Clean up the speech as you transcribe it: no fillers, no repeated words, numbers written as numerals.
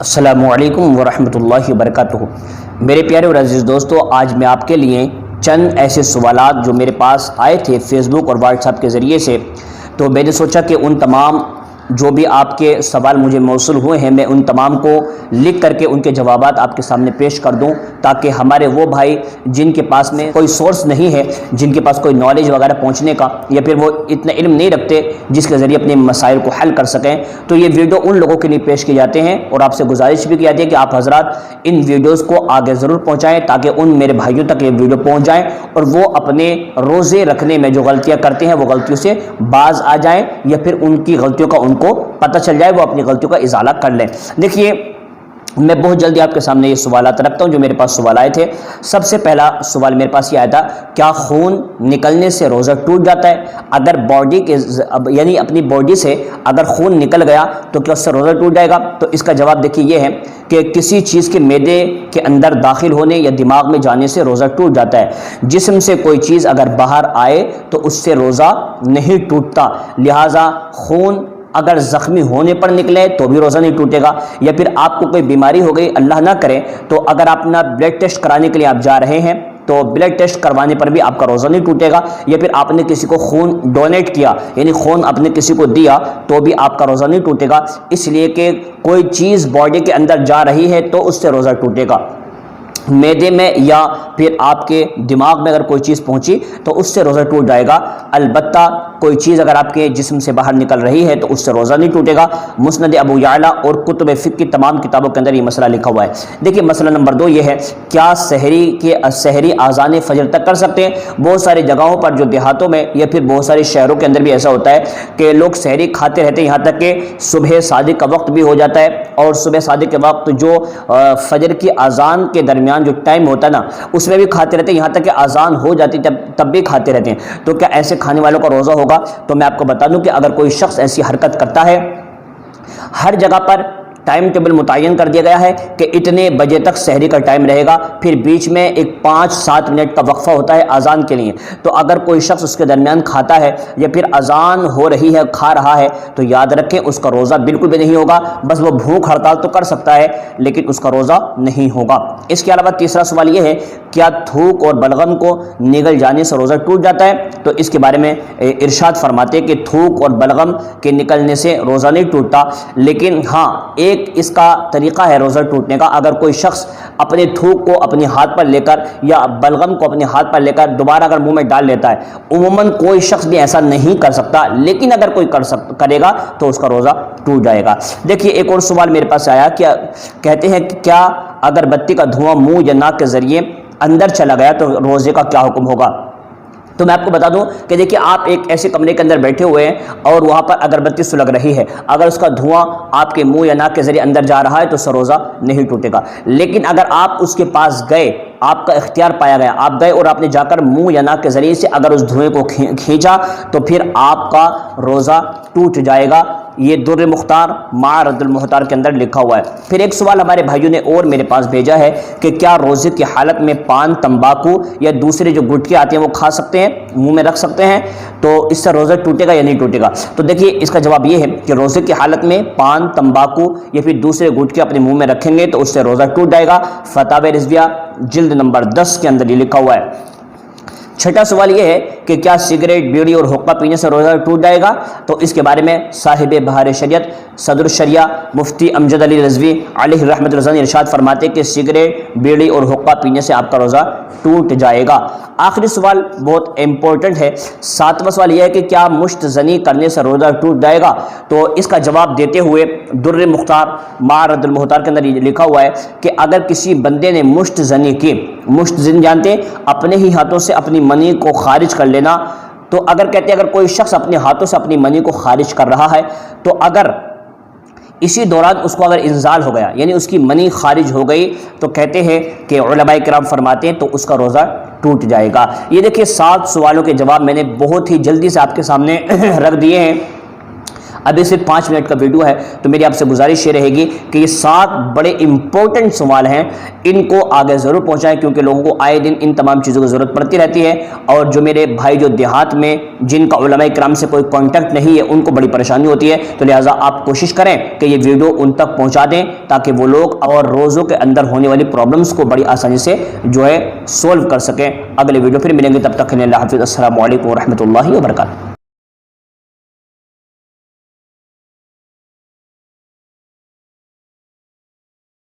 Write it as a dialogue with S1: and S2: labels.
S1: السلام علیکم ورحمۃ اللہ وبرکاتہ۔ میرے پیارے اور عزیز دوستو، آج میں آپ کے لیے چند ایسے سوالات جو میرے پاس آئے تھے فیس بک اور واٹس ایپ کے ذریعے سے، تو میں نے سوچا کہ ان تمام جو بھی آپ کے سوال مجھے موصول ہوئے ہیں میں ان تمام کو لکھ کر کے ان کے جوابات آپ کے سامنے پیش کر دوں، تاکہ ہمارے وہ بھائی جن کے پاس میں کوئی سورس نہیں ہے، جن کے پاس کوئی نالج وغیرہ پہنچنے کا، یا پھر وہ اتنا علم نہیں رکھتے جس کے ذریعے اپنے مسائل کو حل کر سکیں، تو یہ ویڈیو ان لوگوں کے لیے پیش کیے جاتے ہیں۔ اور آپ سے گزارش بھی کی جاتی ہے کہ آپ حضرات ان ویڈیوز کو آگے ضرور پہنچائیں، تاکہ ان میرے بھائیوں تک یہ ویڈیو پہنچ جائیں اور وہ اپنے روزے رکھنے میں جو غلطیاں کرتے ہیں وہ غلطیوں سے باز آ جائیں، یا پھر ان کی غلطیوں کا ان کو پتہ چل جائے، وہ اپنی غلطیوں کا ازالہ کر لیں۔ دیکھیے، میں بہت جلدی آپ کے سامنے یہ سوالات رکھتا ہوں جو میرے پاس سوال آئے تھے۔ سب سے پہلا سوال میرے پاس یہ آیا تھا، کیا خون نکلنے سے روزہ ٹوٹ جاتا ہے؟ اگر باڈی کے یعنی اپنی باڈی سے اگر خون نکل گیا تو کیا اس سے روزہ ٹوٹ جائے گا؟ تو اس کا جواب دیکھیے یہ ہے کہ کسی چیز کے معدے کے اندر داخل ہونے یا دماغ میں جانے سے روزہ ٹوٹ جاتا ہے۔ جسم سے کوئی چیز اگر باہر آئے تو اس سے روزہ نہیں ٹوٹتا، لہٰذا خون اگر زخمی ہونے پر نکلے تو بھی روزہ نہیں ٹوٹے گا، یا پھر آپ کو کوئی بیماری ہو گئی اللہ نہ کرے تو اگر آپ اپنا بلڈ ٹیسٹ کرانے کے لیے آپ جا رہے ہیں تو بلڈ ٹیسٹ کروانے پر بھی آپ کا روزہ نہیں ٹوٹے گا، یا پھر آپ نے کسی کو خون ڈونیٹ کیا یعنی خون آپ نے کسی کو دیا تو بھی آپ کا روزہ نہیں ٹوٹے گا، اس لیے کہ کوئی چیز باڈی کے اندر جا رہی ہے تو اس سے روزہ ٹوٹے گا۔ معدے میں یا پھر آپ کے دماغ میں اگر کوئی چیز پہنچی تو اس سے روزہ ٹوٹ جائے گا، البتہ کوئی چیز اگر آپ کے جسم سے باہر نکل رہی ہے تو اس سے روزہ نہیں ٹوٹے گا۔ مسند ابو یعلا اور کتب فقہ کی تمام کتابوں کے اندر یہ مسئلہ لکھا ہوا ہے۔ دیکھیے، مسئلہ نمبر 2 یہ ہے، کیا سحری آذان فجر تک کر سکتے ہیں؟ بہت ساری جگہوں پر جو دیہاتوں میں یا پھر بہت سارے شہروں کے اندر بھی ایسا ہوتا ہے کہ لوگ سحری کھاتے رہتے ہیں، یہاں تک کہ صبح صادق کا وقت بھی ہو جاتا ہے، اور صبح صادق کے وقت جو فجر کی اذان کے درمیان جو ٹائم ہوتا ہے نا اس میں بھی کھاتے رہتے ہیں، یہاں تک کہ اذان ہو جاتی تب بھی کھاتے رہتے ہیں۔ تو کیا ایسے کھانے والوں کا روزہ ہوگا؟ تو میں آپ کو بتا دوں کہ اگر کوئی شخص ایسی حرکت کرتا ہے، ہر جگہ پر ٹائم ٹیبل متعین کر دیا گیا ہے کہ اتنے بجے تک سحری کا ٹائم رہے گا، پھر بیچ میں ایک 5-7 منٹ کا وقفہ ہوتا ہے اذان کے لیے، تو اگر کوئی شخص اس کے درمیان کھاتا ہے یا پھر اذان ہو رہی ہے کھا رہا ہے تو یاد رکھیں اس کا روزہ بالکل بھی نہیں ہوگا، بس وہ بھوک ہڑتال تو کر سکتا ہے لیکن اس کا روزہ نہیں ہوگا۔ اس کے علاوہ تیسرا سوال یہ ہے، کیا تھوک اور بلغم کو نگل جانے سے روزہ ٹوٹ جاتا ہے؟ تو اس کے بارے میں ارشاد فرماتے ہیں کہ تھوک اور بلغم کے نکلنے سے روزہ نہیں ٹوٹتا، لیکن ہاں ایک اس کا طریقہ ہے روزہ ٹوٹنے کا، اگر کوئی شخص اپنے تھوک کو اپنے ہاتھ پر لے کر یا بلغم کو اپنے ہاتھ پر لے کر دوبارہ اگر منہ میں ڈال لیتا ہے، عموماً کوئی شخص بھی ایسا نہیں کر سکتا، لیکن اگر کوئی کرے گا تو اس کا روزہ ٹوٹ جائے گا۔ دیکھیے، ایک اور سوال میرے پاس آیا، کیا کہتے ہیں کہ کیا اگر بتی کا دھواں منہ یا ناک کے ذریعے اندر چلا گیا تو روزے کا کیا حکم ہوگا؟ تو میں آپ کو بتا دوں کہ دیکھیے، آپ ایک ایسے کمرے کے اندر بیٹھے ہوئے ہیں اور وہاں پر اگربتی سلگ رہی ہے، اگر اس کا دھواں آپ کے منہ یا ناک کے ذریعے اندر جا رہا ہے تو اس سے روزہ نہیں ٹوٹے گا، لیکن اگر آپ اس کے پاس گئے، آپ کا اختیار پایا گیا، آپ گئے اور آپ نے جا کر منہ یا ناک کے ذریعے سے اگر اس دھوئیں کو کھینچا تو پھر آپ کا روزہ ٹوٹ جائے گا۔ یہ در مختار مع رد المحتار کے اندر لکھا ہوا ہے۔ پھر ایک سوال ہمارے بھائیوں نے اور میرے پاس بھیجا ہے کہ کیا روزے کی حالت میں پان، تمباکو یا دوسرے جو گٹکے آتے ہیں وہ کھا سکتے ہیں، منہ میں رکھ سکتے ہیں؟ تو اس سے روزہ ٹوٹے گا یا نہیں ٹوٹے گا؟ تو دیکھیے، اس کا جواب یہ ہے کہ روزے کی حالت میں پان، تمباکو یا پھر دوسرے گٹکے اپنے منہ میں رکھیں گے تو اس سے روزہ ٹوٹ جائے گا۔ فتاوی رضویہ جلد نمبر 10 کے اندر یہ لکھا ہوا ہے۔ چھٹا سوال یہ ہے کہ کیا سگریٹ، بیڑی اور حقہ پینے سے روزہ ٹوٹ جائے گا؟ تو اس کے بارے میں صاحب بہار شریعت صدر الشریعہ مفتی امجد علی رضوی علیہ رحمۃ اللہ ارشاد فرماتے کہ سگریٹ، بیڑی اور حقہ پینے سے آپ کا روزہ ٹوٹ جائے گا۔ آخری سوال بہت امپورٹنٹ ہے، 7واں سوال یہ ہے کہ کیا مشت زنی کرنے سے روزہ ٹوٹ جائے گا؟ تو اس کا جواب دیتے ہوئے در مختار مع رد المحتار کے اندر یہ لکھا ہوا ہے کہ اگر کسی بندے نے مشت زنی کی، مشت زنی جانتے ہیں اپنے ہی ہاتھوں سے اپنی منی کو خارج کر لینا، تو اگر کہتے ہیں اگر کوئی شخص اپنے ہاتھوں سے اپنی منی کو خارج کر رہا ہے تو اگر اسی دوران اس کو اگر انزال ہو گیا یعنی اس کی منی خارج ہو گئی تو کہتے ہیں کہ علماء کرام فرماتے ہیں تو اس کا روزہ ٹوٹ جائے گا۔ یہ دیکھیے 7 سوالوں کے جواب میں نے بہت ہی جلدی سے آپ کے سامنے رکھ دیے ہیں۔ اب یہ صرف 5 منٹ کا ویڈیو ہے، تو میری آپ سے گزارش یہ رہے گی کہ یہ 7 بڑے امپورٹنٹ سوال ہیں، ان کو آگے ضرور پہنچائیں، کیونکہ لوگوں کو آئے دن ان تمام چیزوں کی ضرورت پڑتی رہتی ہے، اور جو میرے بھائی جو دیہات میں جن کا علماء کرام سے کوئی کانٹیکٹ نہیں ہے ان کو بڑی پریشانی ہوتی ہے، تو لہٰذا آپ کوشش کریں کہ یہ ویڈیو ان تک پہنچا دیں تاکہ وہ لوگ اور روزوں کے اندر ہونے والی پرابلمس کو بڑی آسانی سے جو ہے سولو کر سکیں۔ اگلے ویڈیو پھر ملیں گے، تب تک کے لیے اللہ حافظ، السلام علیکم ورحمۃ اللہ وبرکاتہ۔